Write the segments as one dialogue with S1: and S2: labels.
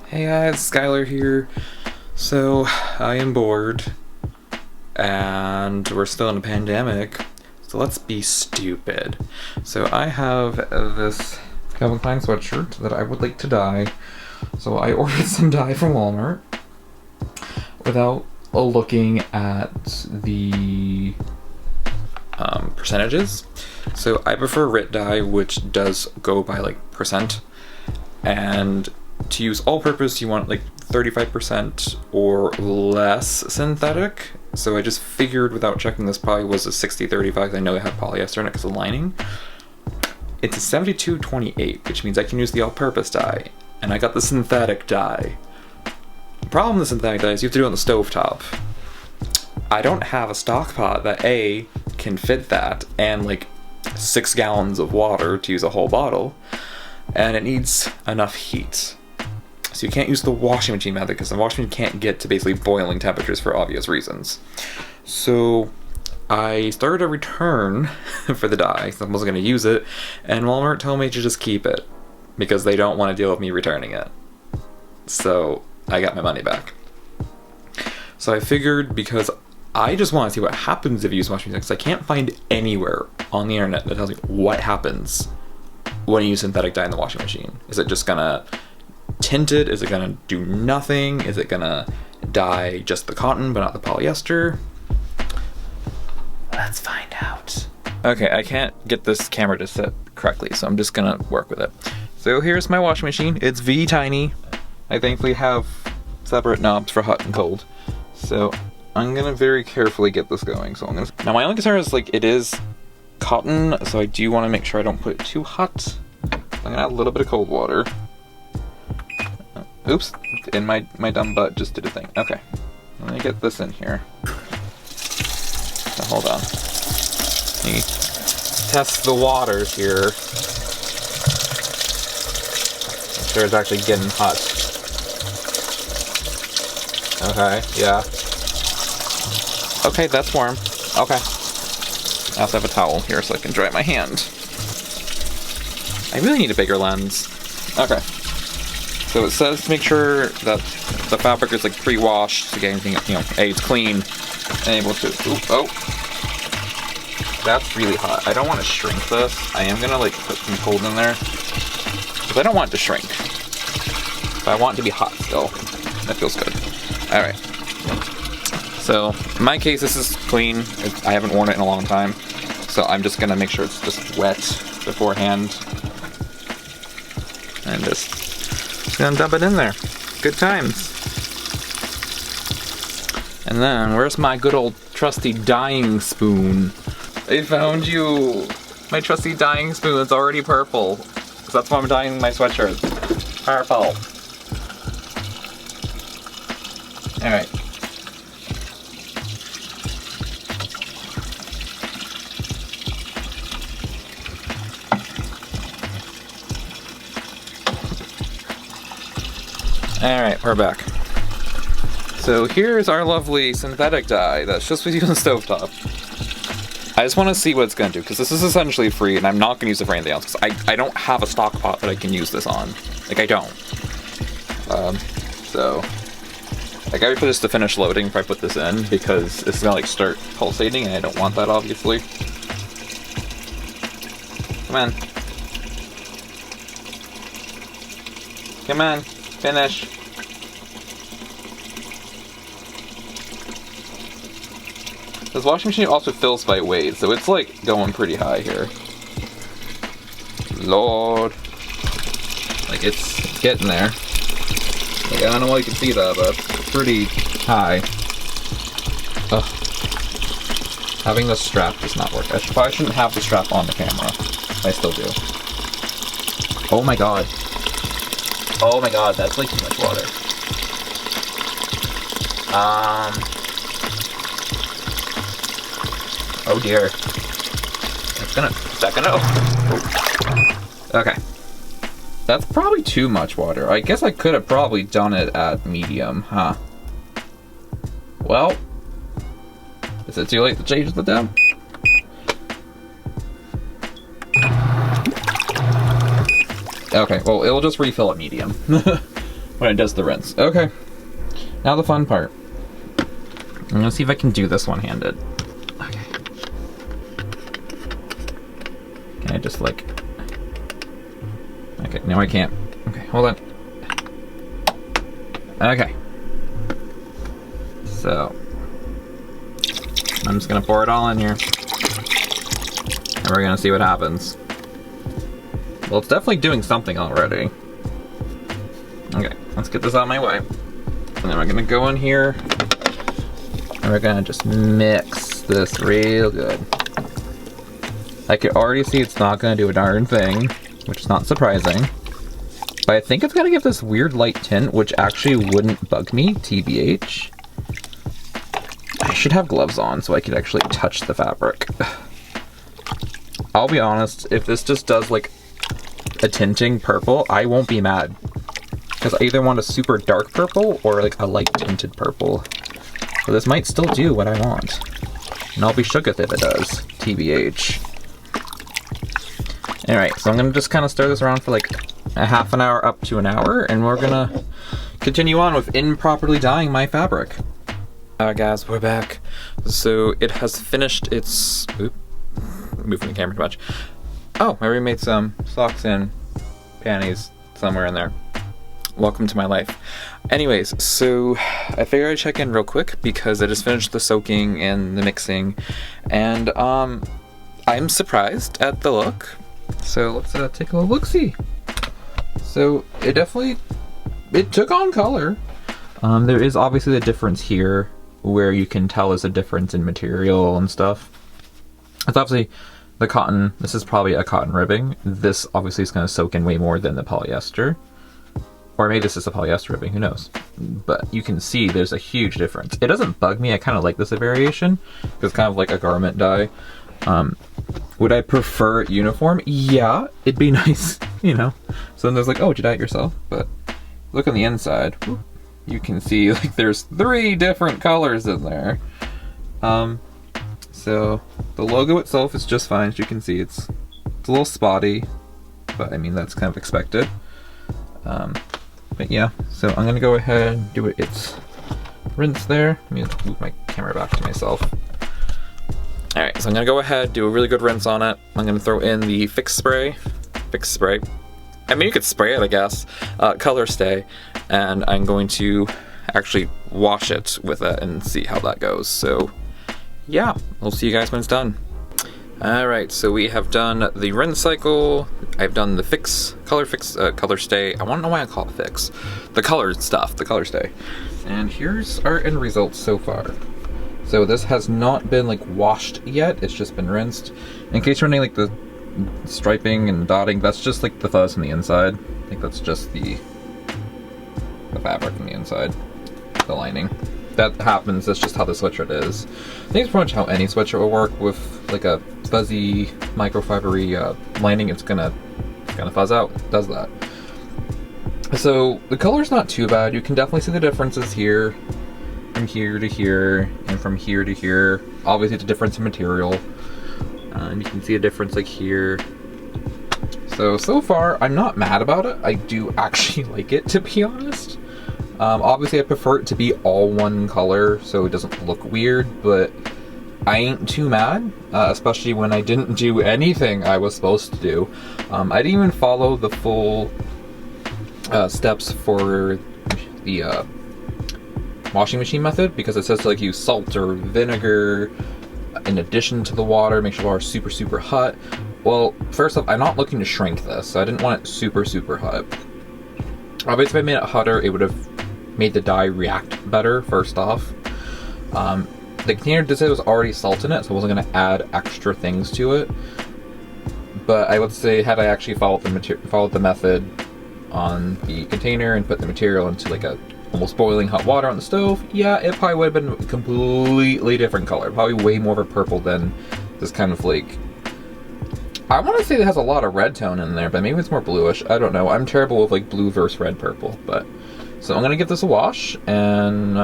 S1: Hey guys, Skylar here. So, I am bored, and we're still in a pandemic, so let's be stupid. So I have this Calvin Klein sweatshirt that I would like to dye. So I ordered some dye from Walmart without looking at the percentages. So I prefer Rit dye, which does go by like percent, and to use all-purpose, you want like 35% or less synthetic. So I just figured without checking this probably was a 60-35. I know it had polyester in it because of the lining. It's a 72-28, which means I can use the all-purpose dye. And I got the synthetic dye. The problem with the synthetic dye is you have to do it on the stovetop. I don't have a stock pot that A, can fit that, and like 6 gallons of water to use a whole bottle. And it needs enough heat. So you can't use the washing machine method because the washing machine can't get to basically boiling temperatures for obvious reasons. So I started a return for the dye, so I wasn't going to use it, and Walmart told me to just keep it because they don't want to deal with me returning it. So I got my money back. So I figured, because I just want to see what happens if you use washing machine, because I can't find anywhere on the internet that tells me what happens when you use synthetic dye in the washing machine. Is it just gonna tint it? Is it gonna do nothing? Is it gonna dye just the cotton but not the polyester? Let's find out. Okay, I can't get this camera to sit correctly, so I'm just gonna work with it. So here's my washing machine. It's V-tiny. I thankfully have separate knobs for hot and cold. So I'm gonna very carefully get this going. Now my only concern is like it is cotton, so I do want to make sure I don't put it too hot. I'm gonna add a little bit of cold water. Oops, and my dumb butt just did a thing. Okay, let me get this in here. So hold on. Let me test the waters here. Make sure it's actually getting hot. Okay, yeah. Okay, that's warm. Okay. I also have a towel here so I can dry my hand. I really need a bigger lens. Okay. So it says to make sure that the fabric is like pre-washed to get anything, A, it's clean and able to, oh. That's really hot. I don't want to shrink this. I am gonna like put some cold in there, because I don't want it to shrink. But I want it to be hot still. That feels good. All right. So in my case, this is clean. I haven't worn it in a long time. So I'm just gonna make sure it's just wet beforehand. And just gonna dump it in there. Good times. And then, where's my good old trusty dyeing spoon? I found you! My trusty dyeing spoon that's already purple. Because that's why I'm dyeing my sweatshirts. Purple. Alright. Alright, we're back. So here's our lovely synthetic dye that's just with you on the stovetop. I just want to see what it's going to do, because this is essentially free, and I'm not going to use it for anything else, because I don't have a stock pot that I can use this on. Like, I don't. So I gotta wait for this to finish loading if I put this in, because it's going to, like, start pulsating, and I don't want that, obviously. Come on. Come on. Finish. This washing machine also fills by weight, so it's like going pretty high here. Lord. Like it's getting there. Like I don't know why you can see that, but it's pretty high. Ugh. Having the strap does not work. I probably shouldn't have the strap on the camera. I still do. Oh my god. Oh my god, that's like too much water. Oh dear. Is that gonna, oh. Okay. That's probably too much water. I guess I could have probably done it at medium, huh? Well, is it too late to change the temp? Okay, well, it'll just refill at medium. when it does the rinse. Okay, now the fun part. I'm gonna see if I can do this one-handed. Okay. Can I just like... Okay, no I can't. Okay, hold on. Okay. So, I'm just gonna pour it all in here. And we're gonna see what happens. Well, it's definitely doing something already. Okay, let's get this out of my way. And then we're gonna go in here and we're gonna just mix this real good. I could already see it's not gonna do a darn thing, which is not surprising. But I think it's gonna give this weird light tint, which actually wouldn't bug me, TBH. I should have gloves on so I could actually touch the fabric. I'll be honest, if this just does like a tinting purple, I won't be mad. Because I either want a super dark purple or like a light tinted purple. So this might still do what I want. And I'll be shook if it does, TBH. Alright, so I'm gonna just kind of stir this around for like a half an hour up to an hour, and we're gonna continue on with improperly dyeing my fabric. Guys, we're back. So it has finished its... Oop, moving the camera too much. Oh, I remade some socks and panties somewhere in there. Welcome to my life. Anyways, so I figured I'd check in real quick because I just finished the soaking and the mixing, and I'm surprised at the look. So let's take a look-see. So it definitely, it took on color. There is obviously the difference here where you can tell there's a difference in material and stuff. It's obviously the cotton, this is probably a cotton ribbing. This obviously is going to soak in way more than the polyester. Or maybe this is a polyester ribbing, who knows. But you can see there's a huge difference. It doesn't bug me, I kind of like this variation. It's kind of like a garment dye. Would I prefer it uniform? Yeah, it'd be nice, you know. So then there's like, oh, did you dye it yourself? But look on the inside, you can see like there's 3 different colors in there. So the logo itself is just fine, as you can see. It's a little spotty, but I mean that's kind of expected. But yeah, so I'm gonna go ahead and do its rinse there. Let me move my camera back to myself. Alright, so I'm gonna go ahead, do a really good rinse on it. I'm gonna throw in the fix spray. I mean, you could spray it, I guess. Color Stay. And I'm going to actually wash it with it and see how that goes. So, yeah, we'll see you guys when it's done. Alright, so we have done the rinse cycle. I've done the color stay. I want to know why I call it fix. The color stuff, the color stay. And here's our end results so far. So this has not been like washed yet, it's just been rinsed. In case you're wondering, like the striping and dotting, that's just like the fuzz on the inside. I think that's just the fabric on the inside, the lining. That happens, that's just how the sweatshirt is. I think it's pretty much how any sweatshirt will work with like a fuzzy microfibery lining. It's gonna fuzz out, it does that. So the color's not too bad. You can definitely see the differences here, from here to here, and from here to here. Obviously it's a difference in material. And you can see a difference like here. So far I'm not mad about it. I do actually like it, to be honest. Obviously I prefer it to be all one color so it doesn't look weird, but I ain't too mad, especially when I didn't do anything I was supposed to do. I didn't even follow the full steps for the washing machine method, because it says to like use salt or vinegar in addition to the water, make sure the water's super, super hot. Well, first off, I'm not looking to shrink this, so I didn't want it super, super hot. Obviously if I made it hotter, it would have made the dye react better, first off. The container did say there was already salt in it, so I wasn't going to add extra things to it. But I would say, had I actually followed the method on the container and put the material into like a almost boiling hot water on the stove, yeah, it probably would have been a completely different color. Probably way more of a purple than this kind of like... I want to say it has a lot of red tone in there, but maybe it's more bluish. I don't know. I'm terrible with like blue versus red purple, but... So I'm going to give this a wash, and...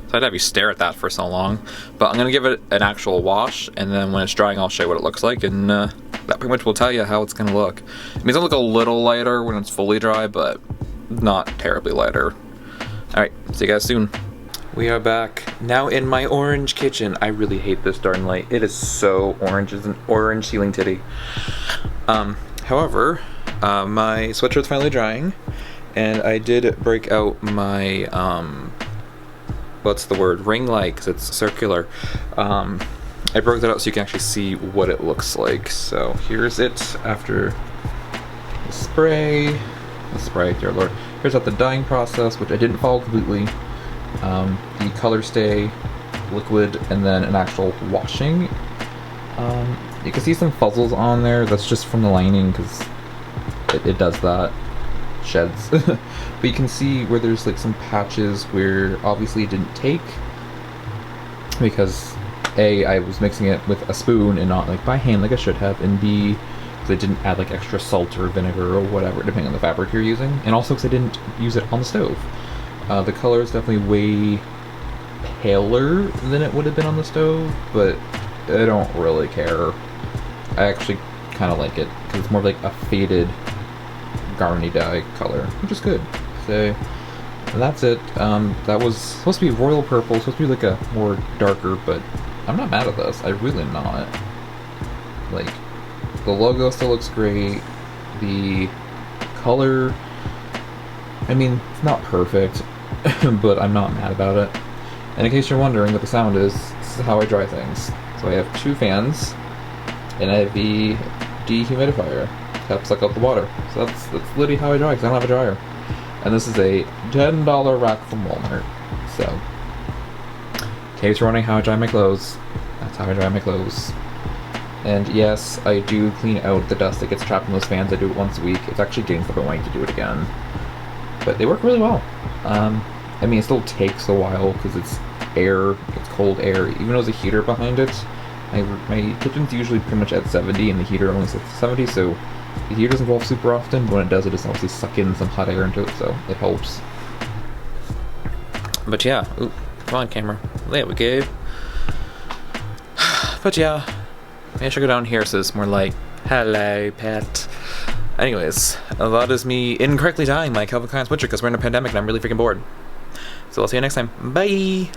S1: So I'd have you stare at that for so long, but I'm going to give it an actual wash, and then when it's drying I'll show you what it looks like, and that pretty much will tell you how it's gonna look. I mean, it's gonna look a little lighter when it's fully dry, but not terribly lighter. Alright, see you guys soon. We are back now in my orange kitchen. I really hate this darn light. It is so orange. It's an orange ceiling titty. However, my sweatshirt's finally drying, and I did break out my, what's the word? Ring light, because it's circular. I broke that out so you can actually see what it looks like. So here's it after the spray, dear lord. Here's at the dyeing process, which I didn't follow completely. The color stay, liquid, and then an actual washing. You can see some fuzzles on there. That's just from the lining, because it does that. Sheds. But you can see where there's like some patches where obviously it didn't take, because A, I was mixing it with a spoon and not like by hand like I should have, and B, because I didn't add like extra salt or vinegar or whatever, depending on the fabric you're using, and also because I didn't use it on the stove. The color is definitely way paler than it would have been on the stove, but I don't really care. I actually kind of like it because it's more like a faded garny dye color, which is good. So that's it. That was supposed to be royal purple, supposed to be like a more darker, but I'm not mad at this. I really am not. Like, the logo still looks great. The color, I mean, it's not perfect, but I'm not mad about it. And in case you're wondering what the sound is, this is how I dry things. So I have 2 fans, and I have the dehumidifier to help suck out the water. So that's literally how I dry, because I don't have a dryer. And this is a $10 rack from Walmart. So, in case you're wondering how I dry my clothes, that's how I dry my clothes. And yes, I do clean out the dust that gets trapped in those fans. I do it once a week. It's actually getting stuff I want to do it again. But they work really well. I mean, it still takes a while because it's air, it's cold air. Even though there's a heater behind it, my kitchen's usually pretty much at 70 and the heater only sits at 70, so the heater doesn't go off super often, but when it does, it just obviously suck in some hot air into it, so it helps. But yeah, ooh, come on camera, there we go. But yeah, maybe I should go down here so it's more like, hello pet. Anyways, that is me incorrectly dyeing my Calvin Klein sweatshirt because we're in a pandemic and I'm really freaking bored. So I'll see you next time. Bye!